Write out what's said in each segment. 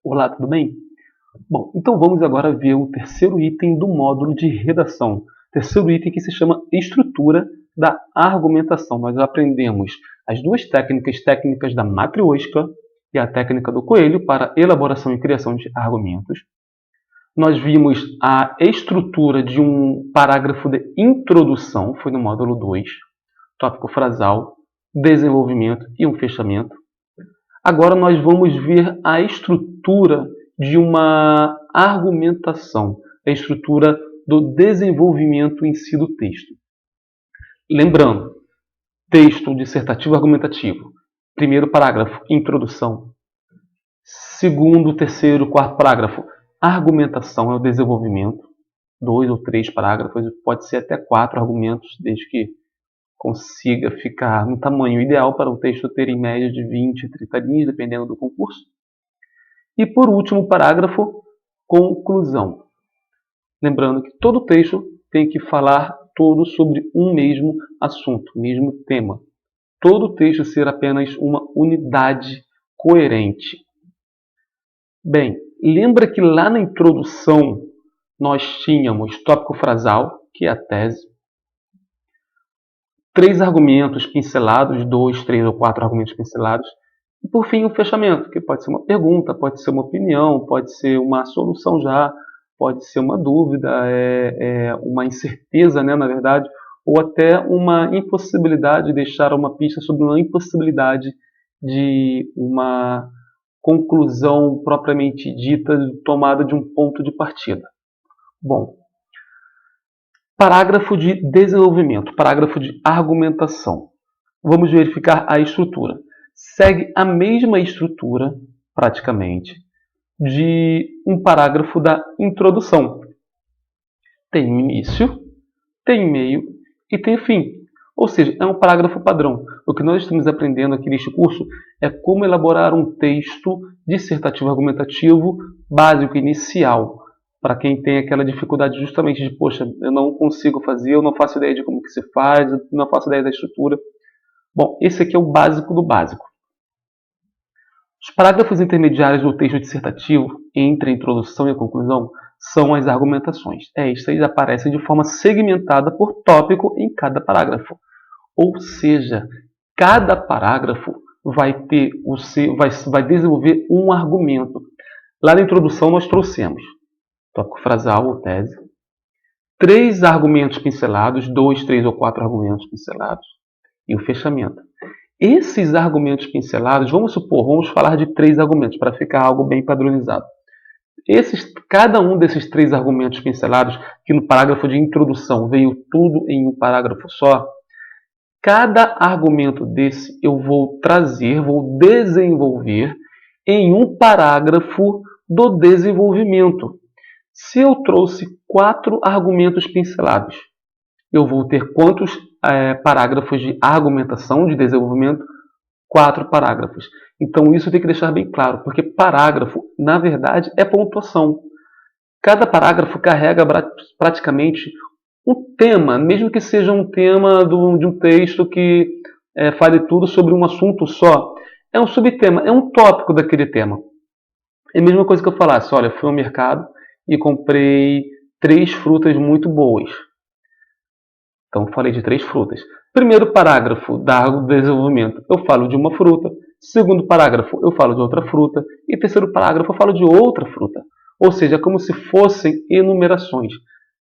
Olá, tudo bem? Bom, então vamos agora ver o terceiro item do módulo de redação. Terceiro item que se chama estrutura da argumentação. Nós aprendemos as duas técnicas da matrioshka e a técnica do coelho para elaboração e criação de argumentos. Nós vimos a estrutura de um parágrafo de introdução, foi no módulo 2, tópico frasal, desenvolvimento e um fechamento. Agora nós vamos ver a estrutura de uma argumentação, a estrutura do desenvolvimento em si do texto. Lembrando, texto dissertativo argumentativo. Primeiro parágrafo, introdução. Segundo, terceiro, quarto parágrafo, argumentação é o desenvolvimento. 2 ou 3 parágrafos, pode ser até 4 argumentos, desde que consiga ficar no tamanho ideal para o texto ter em média de 20 a 30 linhas, dependendo do concurso. E por último, parágrafo, conclusão. Lembrando que todo texto tem que falar todo sobre um mesmo assunto, mesmo tema. Todo texto ser apenas uma unidade coerente. Bem, lembra que lá na introdução nós tínhamos tópico frasal, que é a tese, 3 argumentos pincelados, 2, 3 ou 4 argumentos pincelados, e por fim o fechamento, que pode ser uma pergunta, pode ser uma opinião, pode ser uma solução já, pode ser uma dúvida, uma incerteza, né, na verdade, ou até uma impossibilidade de deixar uma pista sobre uma impossibilidade de uma conclusão propriamente dita, tomada de um ponto de partida. Bom, parágrafo de desenvolvimento, parágrafo de argumentação. Vamos verificar a estrutura. Segue a mesma estrutura, praticamente, de um parágrafo da introdução. Tem início, tem meio e tem fim. Ou seja, é um parágrafo padrão. O que nós estamos aprendendo aqui neste curso é como elaborar um texto dissertativo argumentativo básico, inicial, para quem tem aquela dificuldade justamente de, poxa, eu não consigo fazer, eu não faço ideia de como que se faz, eu não faço ideia da estrutura. Bom, esse aqui é o básico do básico. Os parágrafos intermediários do texto dissertativo, entre a introdução e a conclusão, são as argumentações. Estas aparecem de forma segmentada por tópico em cada parágrafo. Ou seja, cada parágrafo vai desenvolver um argumento. Lá na introdução nós trouxemos tópico frasal ou tese, 3 argumentos pincelados, 2, 3 ou 4 argumentos pincelados e o fechamento. Esses argumentos pincelados, vamos falar de 3 argumentos para ficar algo bem padronizado. Cada um desses 3 argumentos pincelados, que no parágrafo de introdução veio tudo em um parágrafo só, cada argumento desse eu vou desenvolver em um parágrafo do desenvolvimento. Se eu trouxe 4 argumentos pincelados, eu vou ter quantos parágrafos de argumentação, de desenvolvimento? 4 parágrafos. Então isso tem que deixar bem claro, porque parágrafo, na verdade, é pontuação. Cada parágrafo carrega praticamente um tema, mesmo que seja um tema de um texto que fale tudo sobre um assunto só. É um subtema, é um tópico daquele tema. É a mesma coisa que eu falasse, olha, fui ao mercado e comprei 3 frutas muito boas. Então, falei de 3 frutas. Primeiro parágrafo do desenvolvimento, eu falo de uma fruta. Segundo parágrafo, eu falo de outra fruta. E terceiro parágrafo, eu falo de outra fruta. Ou seja, é como se fossem enumerações.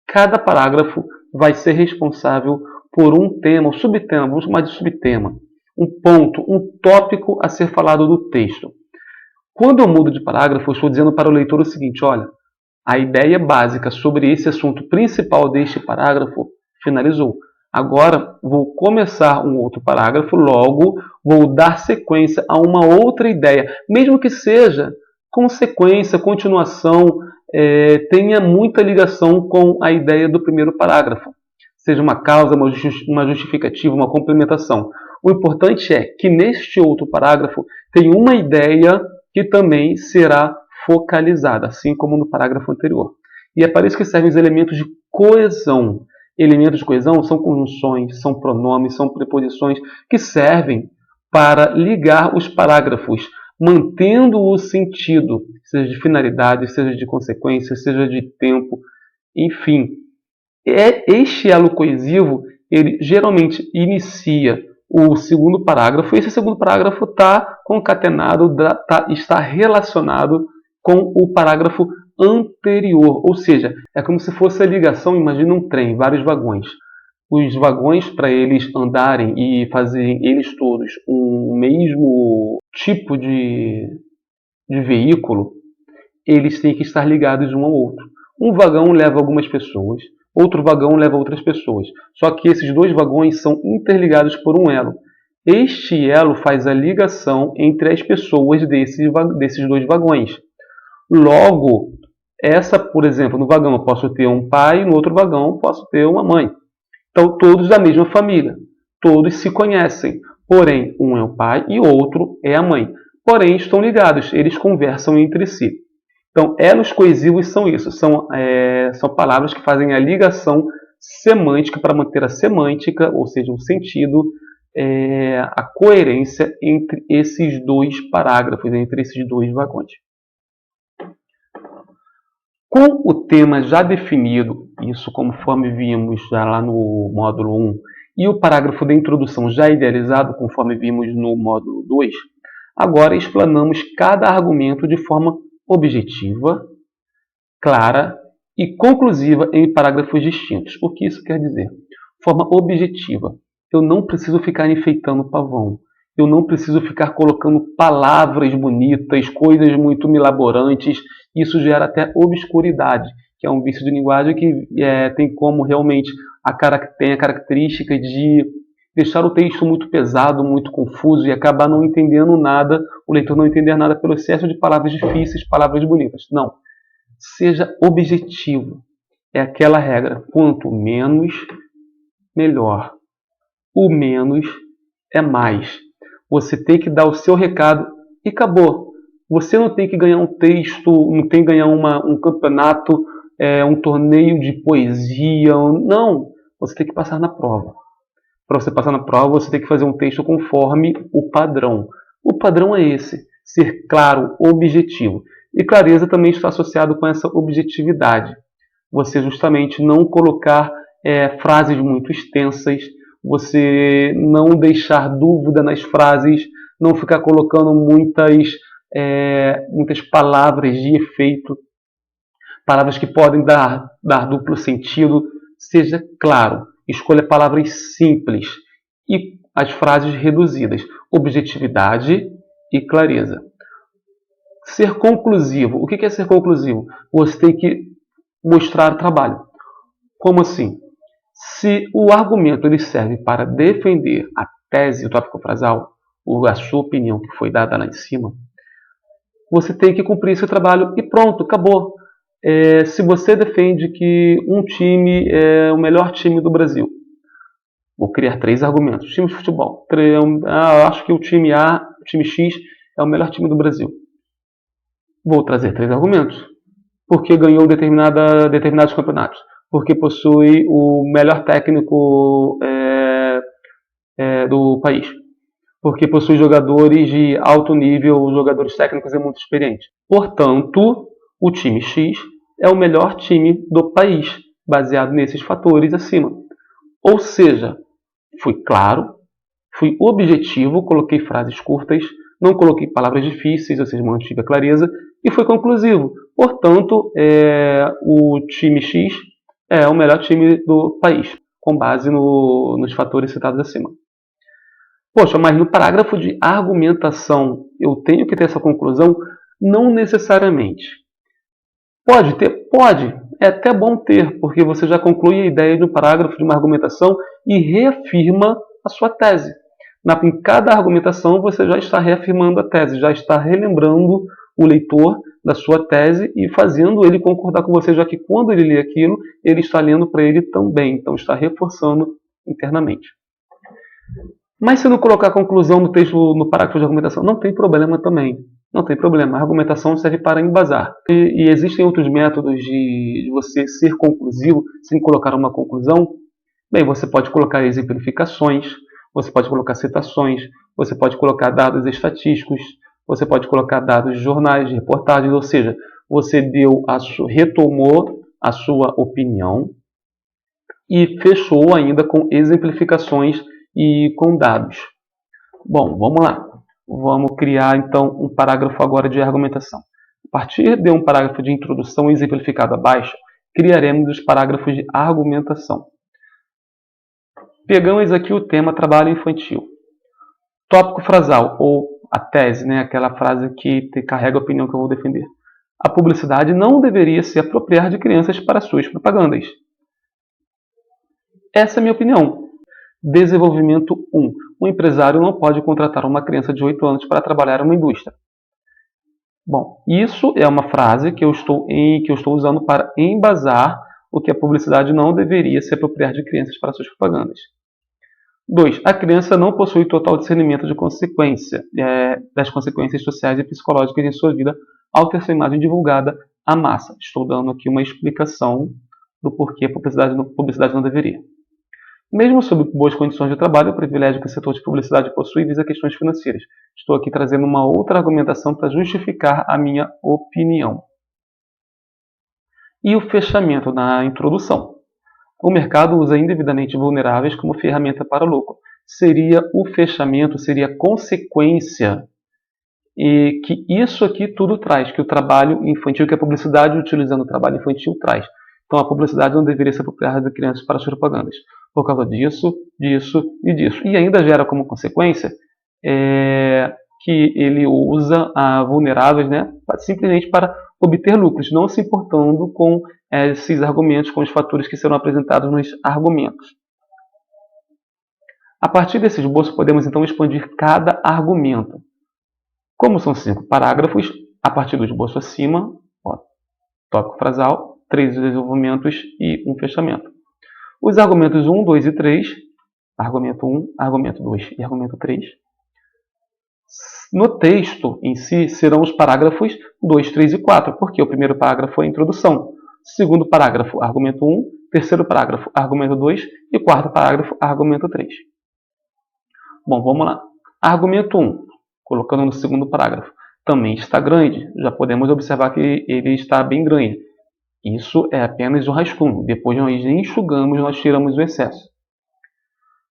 Cada parágrafo vai ser responsável por um tema, um subtema, vamos chamar de subtema. Um ponto, um tópico a ser falado do texto. Quando eu mudo de parágrafo, eu estou dizendo para o leitor o seguinte, olha, a ideia básica sobre esse assunto principal deste parágrafo finalizou. Agora vou começar um outro parágrafo, logo vou dar sequência a uma outra ideia, mesmo que seja consequência, continuação, tenha muita ligação com a ideia do primeiro parágrafo. Seja uma causa, uma justificativa, uma complementação. O importante é que neste outro parágrafo tem uma ideia que também será focalizada, assim como no parágrafo anterior. E é para isso que servem os elementos de coesão. Elementos de coesão são conjunções, são pronomes, são preposições que servem para ligar os parágrafos. mantendo o sentido, seja de finalidade, seja de consequência, seja de tempo, enfim. Este elo coesivo, ele geralmente inicia o segundo parágrafo, e esse segundo parágrafo está concatenado, está relacionado com o parágrafo anterior, ou seja, é como se fosse a ligação, imagina um trem, vários vagões. Os vagões, para eles andarem e fazerem eles todos um mesmo tipo de veículo, eles têm que estar ligados um ao outro. Um vagão leva algumas pessoas, outro vagão leva outras pessoas. Só que esses dois vagões são interligados por um elo. Este elo faz a ligação entre as pessoas desses dois vagões. Logo, por exemplo, no vagão eu posso ter um pai, no outro vagão eu posso ter uma mãe. Então, todos da mesma família. Todos se conhecem. Porém, um é o pai e o outro é a mãe. Porém, estão ligados. Eles conversam entre si. Então, elos coesivos são isso. São palavras que fazem a ligação semântica para manter a semântica, ou seja, o sentido, a coerência entre esses dois parágrafos, entre esses dois vagões. Com o tema já definido, isso conforme vimos já lá no módulo 1, e o parágrafo da introdução já idealizado, conforme vimos no módulo 2, agora explanamos cada argumento de forma objetiva, clara e conclusiva em parágrafos distintos. O que isso quer dizer? Forma objetiva. Eu não preciso ficar enfeitando o pavão. Eu não preciso ficar colocando palavras bonitas, coisas muito milaborantes. Isso gera até obscuridade, que é um vício de linguagem que tem como realmente tem a característica de deixar o texto muito pesado, muito confuso e acabar não entendendo nada, o leitor não entender nada pelo excesso de palavras difíceis, palavras bonitas. Não. Seja objetivo. É aquela regra. Quanto menos, melhor. O menos é mais. Você tem que dar o seu recado e acabou. Você não tem que ganhar um texto, não tem que ganhar um campeonato, um torneio de poesia. Não. Você tem que passar na prova. Para você passar na prova, você tem que fazer um texto conforme o padrão. O padrão é esse. Ser claro, objetivo. E clareza também está associado com essa objetividade. Você justamente não colocar frases muito extensas, você não deixar dúvida nas frases, não ficar colocando muitas palavras de efeito, palavras que podem dar duplo sentido. Seja claro, escolha palavras simples e as frases reduzidas. Objetividade e clareza. Ser conclusivo. O que é ser conclusivo? Você tem que mostrar o trabalho. Como assim? Se o argumento ele serve para defender a tese, o tópico frasal, ou a sua opinião que foi dada lá em cima, você tem que cumprir esse trabalho e pronto, acabou. Se você defende que um time é o melhor time do Brasil, vou criar 3 argumentos. Time de futebol. Acho que o time A, o time X, é o melhor time do Brasil. Vou trazer 3 argumentos. Porque ganhou determinados campeonatos. Porque possui o melhor técnico do país. Porque possui jogadores de alto nível, jogadores técnicos e muito experientes. Portanto, o time X é o melhor time do país, baseado nesses fatores acima. Ou seja, fui claro, fui objetivo, coloquei frases curtas, não coloquei palavras difíceis, ou seja, mantive a clareza, e foi conclusivo. Portanto, o time X é o melhor time do país, com base nos fatores citados acima. Poxa, mas no parágrafo de argumentação eu tenho que ter essa conclusão? Não necessariamente. Pode ter? Pode. É até bom ter, porque você já conclui a ideia do parágrafo de uma argumentação e reafirma a sua tese. Em cada argumentação você já está reafirmando a tese, já está relembrando o leitor da sua tese e fazendo ele concordar com você, já que quando ele lê aquilo, ele está lendo para ele também, então está reforçando internamente. Mas se não colocar a conclusão no texto, no parágrafo de argumentação, não tem problema também. Não tem problema. A argumentação serve para embasar. E existem outros métodos de você ser conclusivo sem colocar uma conclusão. Bem, você pode colocar exemplificações, você pode colocar citações, você pode colocar dados estatísticos, Você pode colocar dados de jornais, de reportagens, ou seja, você retomou a sua opinião e fechou ainda com exemplificações e com dados. Bom, vamos lá. Vamos criar então um parágrafo agora de argumentação. A partir de um parágrafo de introdução exemplificado abaixo, criaremos os parágrafos de argumentação. Pegamos aqui o tema trabalho infantil. Tópico frasal, ou a tese, né? Aquela frase que carrega a opinião que eu vou defender. A publicidade não deveria se apropriar de crianças para suas propagandas. Essa é a minha opinião. Desenvolvimento 1. Um empresário não pode contratar uma criança de 8 anos para trabalhar em uma indústria. Bom, isso é uma frase que eu estou usando para embasar o que a publicidade não deveria se apropriar de crianças para suas propagandas. 2. A criança não possui total discernimento das consequências sociais e psicológicas em sua vida ao ter sua imagem divulgada à massa. Estou dando aqui uma explicação do porquê a publicidade não deveria. Mesmo sob boas condições de trabalho, o privilégio que o setor de publicidade possui visa questões financeiras. Estou aqui trazendo uma outra argumentação para justificar a minha opinião. E o fechamento na introdução. O mercado usa indevidamente vulneráveis como ferramenta para lucro. O fechamento seria consequência e que isso aqui tudo traz, que o trabalho infantil, que a publicidade utilizando o trabalho infantil traz. Então a publicidade não deveria se apropriar de crianças para suas propagandas. Por causa disso, disso e disso. E ainda gera como consequência que ele usa vulneráveis, né, simplesmente para obter lucros, não se importando com esses argumentos, com os fatores que serão apresentados nos argumentos. A partir desse esboço, podemos então expandir cada argumento. Como são 5 parágrafos, a partir do esboço acima, tópico frasal, 3 desenvolvimentos e um fechamento. Os argumentos 1, 2 e 3, argumento 1, argumento 2 e argumento 3, no texto em si serão os parágrafos 2, 3 e 4, porque o primeiro parágrafo é a introdução, segundo parágrafo, argumento 1, terceiro parágrafo, argumento 2 e quarto parágrafo, argumento 3. Bom, vamos lá. Argumento 1, colocando no segundo parágrafo, também está grande. Já podemos observar que ele está bem grande. Isso é apenas um rascunho. Depois nós enxugamos, nós tiramos o excesso.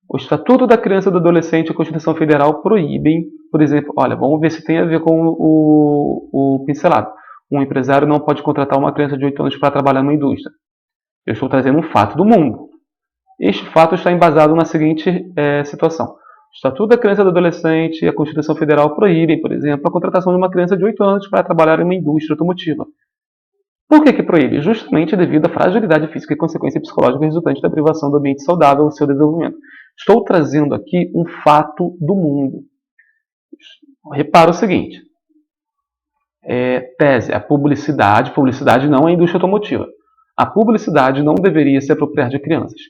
O Estatuto da Criança e do Adolescente e a Constituição Federal proíbem, por exemplo, olha, vamos ver se tem a ver com o pincelado. Um empresário não pode contratar uma criança de 8 anos para trabalhar numa indústria. Eu estou trazendo um fato do mundo. Este fato está embasado na seguinte situação. O Estatuto da Criança e do Adolescente e a Constituição Federal proíbem, por exemplo, a contratação de uma criança de 8 anos para trabalhar em uma indústria automotiva. Por que proíbe? Justamente devido à fragilidade física e consequência psicológica resultante da privação do ambiente saudável ao seu desenvolvimento. Estou trazendo aqui um fato do mundo. Repara o seguinte. Tese, a publicidade não é indústria automotiva. A publicidade não deveria se apropriar de crianças.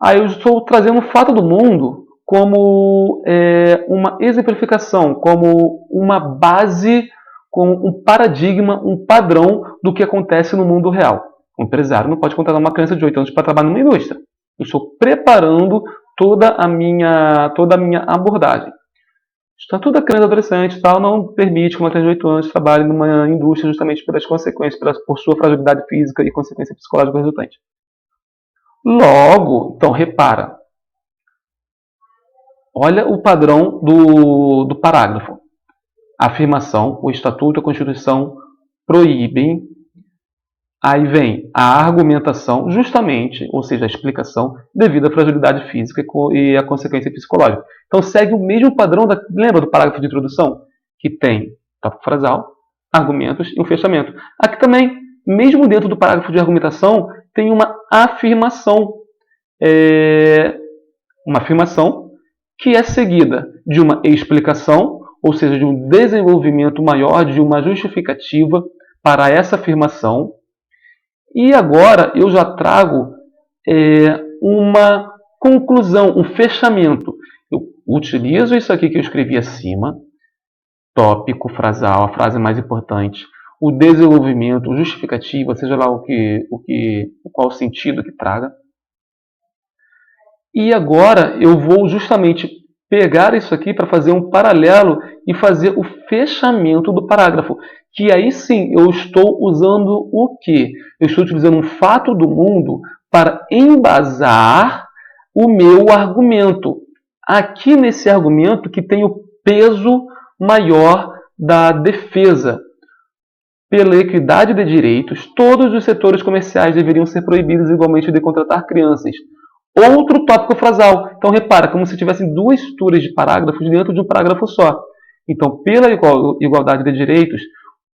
Aí eu estou trazendo um fato do mundo como uma exemplificação, como uma base, como um paradigma, um padrão do que acontece no mundo real. Um empresário não pode contratar uma criança de 8 anos para trabalhar numa indústria. Eu estou preparando toda a minha abordagem. O Estatuto da Criança e Adolescente não permite que uma criança de 8 anos trabalhe numa indústria justamente pelas consequências, por sua fragilidade física e consequência psicológica resultante. Logo, então repara, olha o padrão do parágrafo. A afirmação, o Estatuto e a Constituição proíbem. Aí vem a argumentação, justamente, ou seja, a explicação, devido à fragilidade física e à consequência psicológica. Então segue o mesmo padrão, lembra do parágrafo de introdução? Que tem tópico frasal, argumentos e um fechamento. Aqui também, mesmo dentro do parágrafo de argumentação, tem uma afirmação. Uma afirmação que é seguida de uma explicação, ou seja, de um desenvolvimento maior, de uma justificativa para essa afirmação. E agora eu já trago uma conclusão, um fechamento. Eu utilizo isso aqui que eu escrevi acima, tópico, frasal, a frase mais importante, o desenvolvimento, justificativa, seja lá qual o sentido que traga. E agora eu vou justamente pegar isso aqui para fazer um paralelo e fazer o fechamento do parágrafo. Que aí sim eu estou usando o quê? Eu estou utilizando um fato do mundo para embasar o meu argumento. Aqui nesse argumento que tem o peso maior da defesa. Pela equidade de direitos, todos os setores comerciais deveriam ser proibidos igualmente de contratar crianças. Outro tópico frasal. Então, repara, como se tivessem duas estruturas de parágrafos dentro de um parágrafo só. Então, pela igualdade de direitos,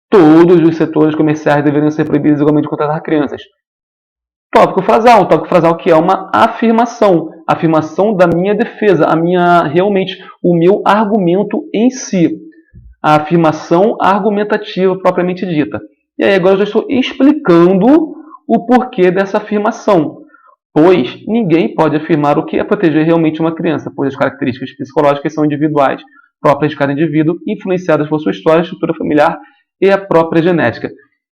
todos os setores comerciais deveriam ser proibidos igualmente de contratar crianças. Tópico frasal. Um tópico frasal que é uma afirmação. Afirmação da minha defesa, realmente o meu argumento em si. A afirmação argumentativa propriamente dita. E aí agora eu já estou explicando o porquê dessa afirmação. Pois ninguém pode afirmar o que é proteger realmente uma criança, pois as características psicológicas são individuais, próprias de cada indivíduo, influenciadas por sua história, estrutura familiar e a própria genética.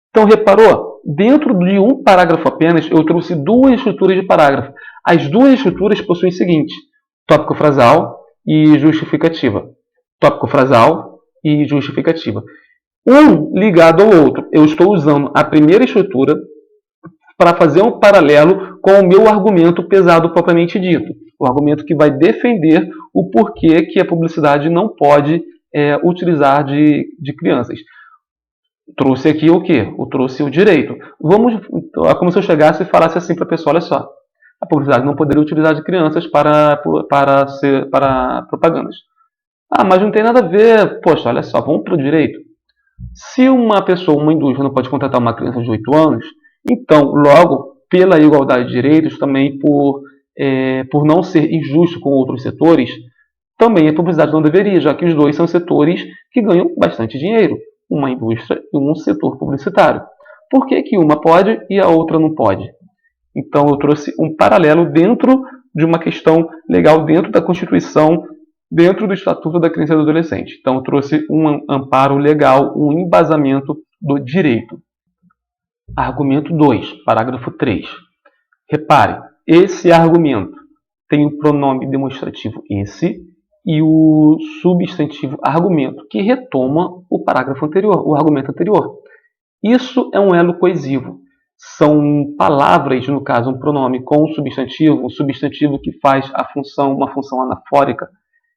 Então, reparou? Dentro de um parágrafo apenas, eu trouxe duas estruturas de parágrafo. As duas estruturas possuem o seguinte: tópico frasal e justificativa. Tópico frasal e justificativa. Um ligado ao outro. Eu estou usando a primeira estrutura para fazer um paralelo com o meu argumento pesado propriamente dito. O argumento que vai defender o porquê que a publicidade não pode utilizar de crianças. Trouxe aqui o quê? Eu trouxe o direito. É como se eu chegasse e falasse assim para a pessoa: olha só, a publicidade não poderia utilizar de crianças para propagandas. Ah, mas não tem nada a ver. Poxa, olha só, vamos para o direito. Se uma pessoa, uma indústria, não pode contratar uma criança de 8 anos, então, logo, pela igualdade de direitos, também por não ser injusto com outros setores, também a publicidade não deveria, já que os dois são setores que ganham bastante dinheiro, uma indústria e um setor publicitário. Por que que uma pode e a outra não pode? Então, eu trouxe um paralelo dentro de uma questão legal, dentro da Constituição, dentro do Estatuto da Criança e do Adolescente. Então, eu trouxe um amparo legal, um embasamento do direito. Argumento 2, parágrafo 3. Repare, esse argumento tem o pronome demonstrativo esse e o substantivo argumento, que retoma o parágrafo anterior, o argumento anterior. Isso é um elo coesivo. São palavras, no caso, um pronome com um substantivo que faz uma função anafórica,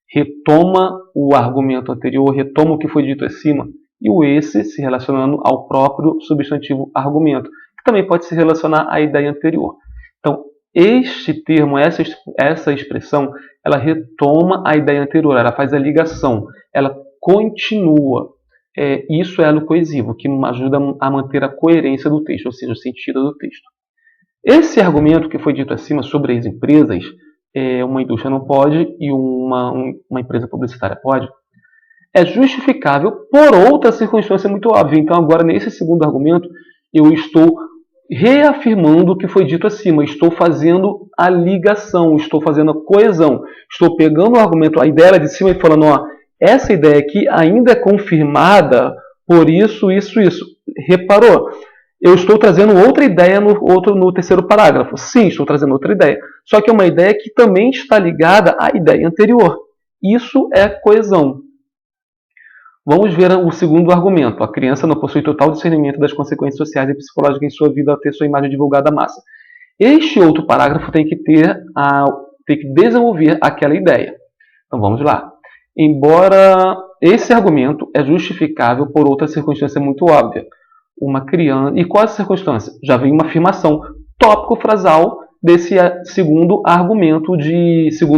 retoma o argumento anterior, retoma o que foi dito acima, e o esse se relacionando ao próprio substantivo argumento, que também pode se relacionar à ideia anterior. Então, este termo, essa expressão, ela retoma a ideia anterior, ela faz a ligação, ela continua. Isso é elo coesivo, que ajuda a manter a coerência do texto, ou seja, o sentido do texto. Esse argumento que foi dito acima sobre as empresas, uma indústria não pode e uma empresa publicitária pode, é justificável por outra circunstância muito óbvia. Então, agora, nesse segundo argumento, eu estou reafirmando o que foi dito acima. Estou fazendo a ligação, estou fazendo a coesão. Estou pegando o argumento, a ideia de cima e falando, ó, essa ideia aqui ainda é confirmada por isso. Reparou? Eu estou trazendo outra ideia no terceiro parágrafo. Sim, estou trazendo outra ideia. Só que é uma ideia que também está ligada à ideia anterior. Isso é coesão. Vamos ver o segundo argumento. A criança não possui total discernimento das consequências sociais e psicológicas em sua vida ao ter sua imagem divulgada à massa. Este outro parágrafo tem que desenvolver aquela ideia. Então vamos lá. Embora esse argumento é justificável por outra circunstância muito óbvia. Uma criança... E qual é a circunstância? Já vem uma afirmação tópico frasal desse segundo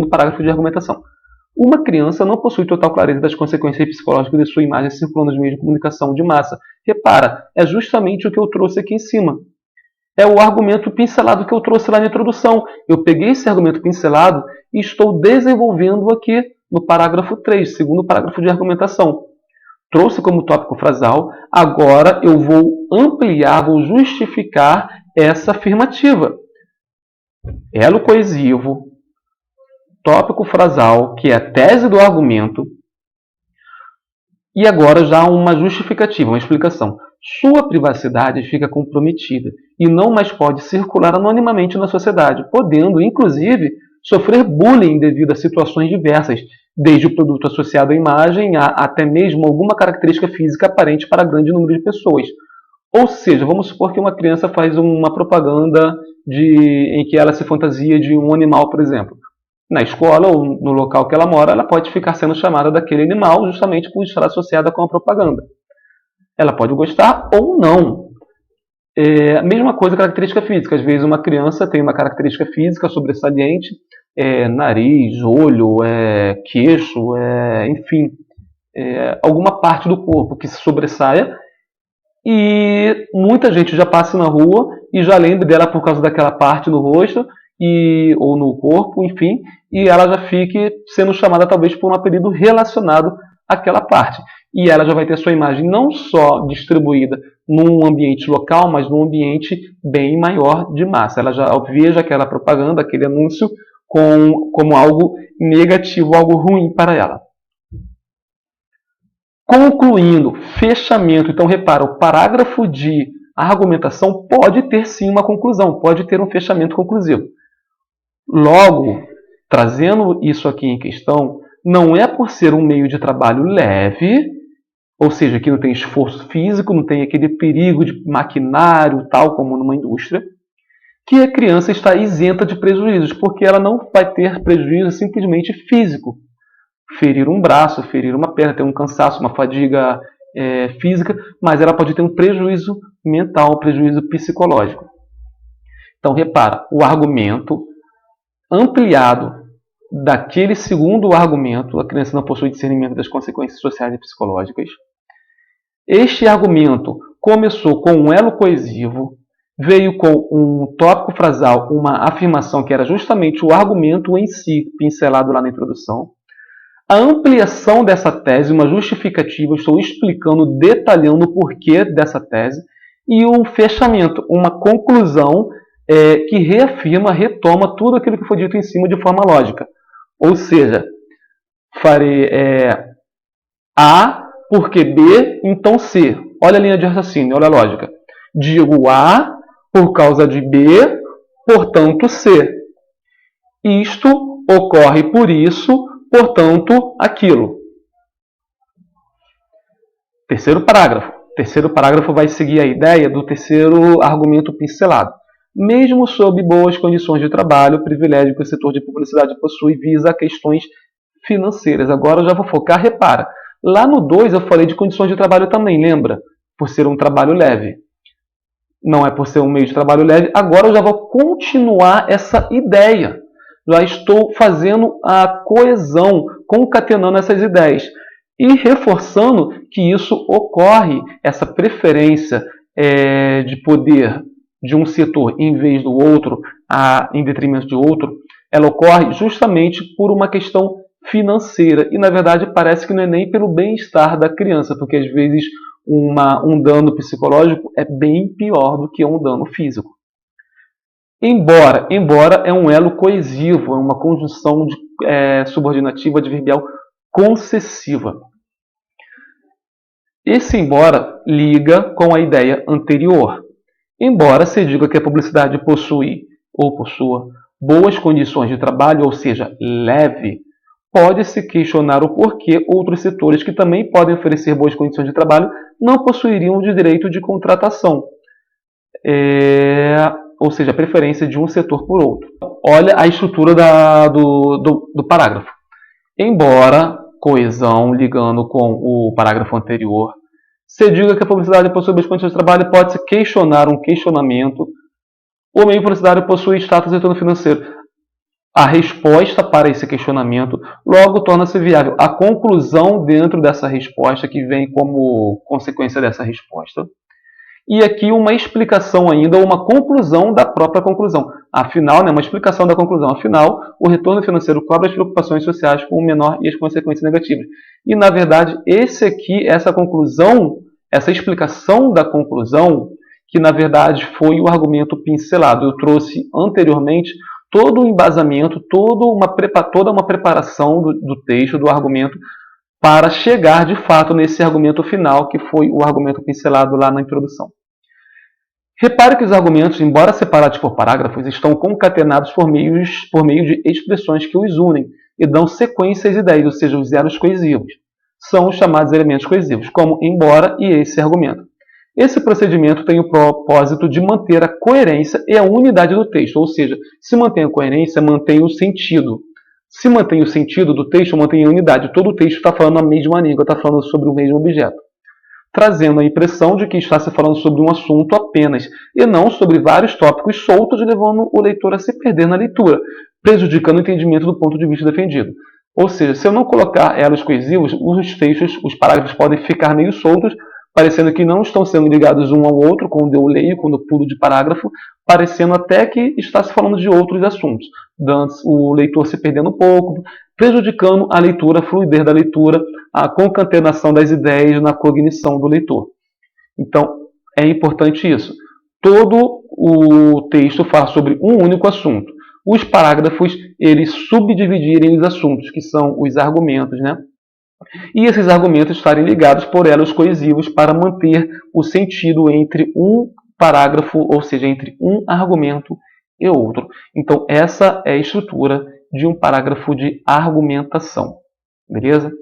parágrafo de argumentação. Uma criança não possui total clareza das consequências psicológicas de sua imagem circulando nos meios de comunicação de massa. Repara, é justamente o que eu trouxe aqui em cima. É o argumento pincelado que eu trouxe lá na introdução. Eu peguei esse argumento pincelado e estou desenvolvendo aqui no parágrafo 3, segundo parágrafo de argumentação. Trouxe como tópico frasal, agora eu vou ampliar, vou justificar essa afirmativa. Elo coesivo, tópico frasal, que é a tese do argumento, e agora já uma justificativa, uma explicação. Sua privacidade fica comprometida e não mais pode circular anonimamente na sociedade, podendo, inclusive, sofrer bullying devido a situações diversas, desde o produto associado à imagem até mesmo alguma característica física aparente para grande número de pessoas. Ou seja, vamos supor que uma criança faz uma propaganda em que ela se fantasia de um animal, por exemplo. Na escola ou no local que ela mora, ela pode ficar sendo chamada daquele animal justamente por estar associada com a propaganda. Ela pode gostar ou não. A mesma coisa, característica física. Às vezes uma criança tem uma característica física sobressalente, nariz, olho, queixo, enfim, alguma parte do corpo que se sobressaia, e muita gente já passa na rua e já lembra dela por causa daquela parte no rosto ou no corpo, enfim, e ela já fique sendo chamada talvez por um apelido relacionado àquela parte. E ela já vai ter sua imagem não só distribuída num ambiente local, mas num ambiente bem maior de massa. Ela já veja aquela propaganda, aquele anúncio como algo negativo, algo ruim para ela. Concluindo, fechamento. Então, repara, o parágrafo de argumentação pode ter sim uma conclusão, pode ter um fechamento conclusivo. Logo, trazendo isso aqui em questão, não é por ser um meio de trabalho leve, ou seja, que não tem esforço físico, não tem aquele perigo de maquinário, tal como numa indústria, que a criança está isenta de prejuízos, porque ela não vai ter prejuízo simplesmente físico. Ferir um braço, ferir uma perna, ter um cansaço, uma fadiga física, mas ela pode ter um prejuízo mental, um prejuízo psicológico. Então, repara, o argumento ampliado daquele segundo argumento, a criança não possui discernimento das consequências sociais e psicológicas. Este argumento começou com um elo coesivo, veio com um tópico frasal, uma afirmação que era justamente o argumento em si, pincelado lá na introdução. A ampliação dessa tese, uma justificativa, estou explicando, detalhando o porquê dessa tese, e um fechamento, uma conclusão que reafirma, retoma tudo aquilo que foi dito em cima de forma lógica. Ou seja, farei A porque B, então C. Olha a linha de raciocínio, olha a lógica. Digo A por causa de B, portanto C. Isto ocorre por isso, portanto, aquilo. Terceiro parágrafo. Terceiro parágrafo vai seguir a ideia do terceiro argumento pincelado. Mesmo sob boas condições de trabalho, o privilégio que o setor de publicidade possui visa a questões financeiras. Agora eu já vou focar, repara. Lá no 2 eu falei de condições de trabalho também, lembra? Por ser um trabalho leve. Não é por ser um meio de trabalho leve. Agora eu já vou continuar essa ideia. Já estou fazendo a coesão, concatenando essas ideias e reforçando que isso ocorre, essa preferência de poder de um setor em vez do outro, em detrimento de outro, ela ocorre justamente por uma questão financeira. E, na verdade, parece que não é nem pelo bem-estar da criança, porque, às vezes, um dano psicológico é bem pior do que um dano físico. Embora é um elo coesivo, é uma conjunção subordinativa adverbial concessiva. Esse embora liga com a ideia anterior. Embora se diga que a publicidade possui ou possua boas condições de trabalho, ou seja, leve, pode-se questionar o porquê outros setores que também podem oferecer boas condições de trabalho não possuiriam de direito de contratação. Ou seja, a preferência de um setor por outro. Olha a estrutura do parágrafo. Embora coesão ligando com o parágrafo anterior, se diga que a publicidade possui boas condições de trabalho, pode-se questionar um questionamento. O meio publicitário possui status e retorno financeiro. A resposta para esse questionamento logo torna-se viável. A conclusão dentro dessa resposta que vem como consequência dessa resposta. E aqui uma explicação ainda, ou uma conclusão da própria conclusão. Afinal, uma explicação da conclusão. Afinal, o retorno financeiro cobre as preocupações sociais com o menor e as consequências negativas. E, na verdade, essa conclusão, essa explicação da conclusão, que, na verdade, foi o argumento pincelado. Eu trouxe anteriormente todo o embasamento, toda uma preparação do texto, do argumento, para chegar, de fato, nesse argumento final, que foi o argumento pincelado lá na introdução. Repare que os argumentos, embora separados por parágrafos, estão concatenados por meio de expressões que os unem. e dão sequência às ideias, ou seja, os elos coesivos. São os chamados elementos coesivos, como embora e esse argumento. Esse procedimento tem o propósito de manter a coerência e a unidade do texto, ou seja, se mantém a coerência, mantém o sentido. Se mantém o sentido do texto, mantém a unidade. Todo o texto está falando a mesma língua, está falando sobre o mesmo objeto, trazendo a impressão de que está se falando sobre um assunto apenas, e não sobre vários tópicos soltos, levando o leitor a se perder na leitura, prejudicando o entendimento do ponto de vista defendido. Ou seja, se eu não colocar elos coesivos, os textos, os parágrafos podem ficar meio soltos, parecendo que não estão sendo ligados um ao outro quando eu leio, quando eu pulo de parágrafo, parecendo até que está se falando de outros assuntos, dando o leitor se perdendo um pouco, prejudicando a leitura, a fluidez da leitura, a concatenação das ideias na cognição do leitor. Então, é importante isso. Todo o texto fala sobre um único assunto. Os parágrafos, eles subdividirem os assuntos, que são os argumentos, né? E esses argumentos estarem ligados por elos coesivos para manter o sentido entre um parágrafo, ou seja, entre um argumento e outro. Então, essa é a estrutura de um parágrafo de argumentação. Beleza?